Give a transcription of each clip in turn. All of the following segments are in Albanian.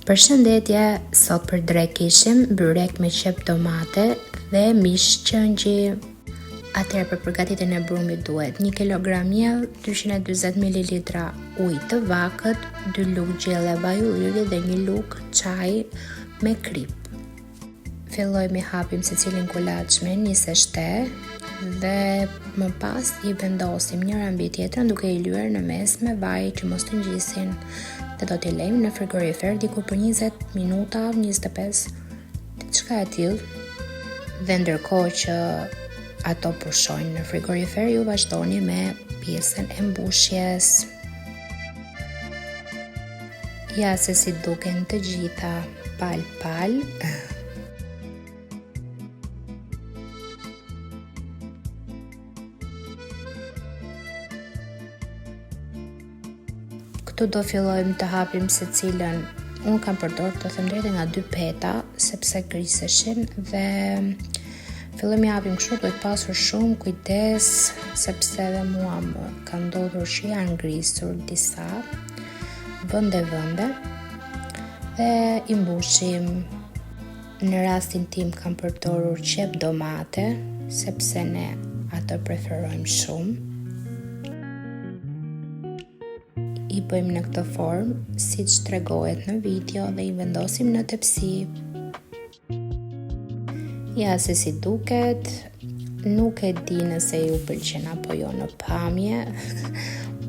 Përshëndetje, sot për drek kishim byrek me qep tomate dhe mish qëngji. Atëherë për përgatitjen e brumit duhet 1 kg miell, 240 ml ujë të vakët, 2 lugë gjelle vaj ulli dhe 1 lugë çaj me krip. Fillojmë hapim secilin kulaç me 20 shte dhe më pas i vendosim njëra mbi tjetrën duke i lyer në mes me vaj që mos të ngjisin. Dhe do t'i lejmë në frigorifer diku për 20 minuta, 25, diçka e tillë. Dhe ndërkohë që ato pushojnë në frigorifer, ju vazhdoni me pjesën e mbushjes. Ja se si duken të gjitha pal. Këtu do fillojmë të hapim secilën. Unë kam përdorur të them drejtë nga 2 peta sepse griseshin dhe fillojmë i hapim kështu, duhet pasur shumë kujdes sepse edhe mua më ka ndodhur që janë ngrisur disa vende dhe i mbushim. Në rastin tim kam përdorur qep domate sepse ne ato preferojmë shumë. I bëjmë në këtë formë siç tregohet në video dhe i vendosim në tepsi. Ja se si duket, nuk e di nëse ju pëlqen apo jo në pamje,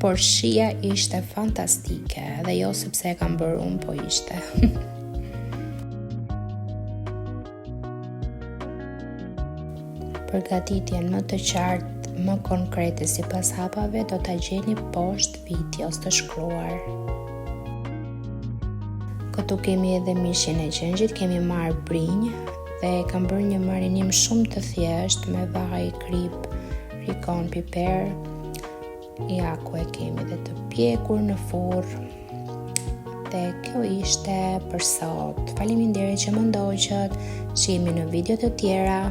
por shija ishte fantastike dhe jo sepse e kam bërë unë, po ishte. Përgatitjen më të qartë më konkrete si pas hapave do t'a gjeni poshtë videos të shkruar. Këtu kemi edhe mishin e qëngjit, kemi marrë brinjë dhe kam bërë një marinim shumë të thjeshtë me vaj, krip, rikon, piper. Ja ku e kemi dhe të pjekur në furrë. Dhe kjo ishte për sot. Faleminderit që më ndoqët. Shihemi në video të tjera.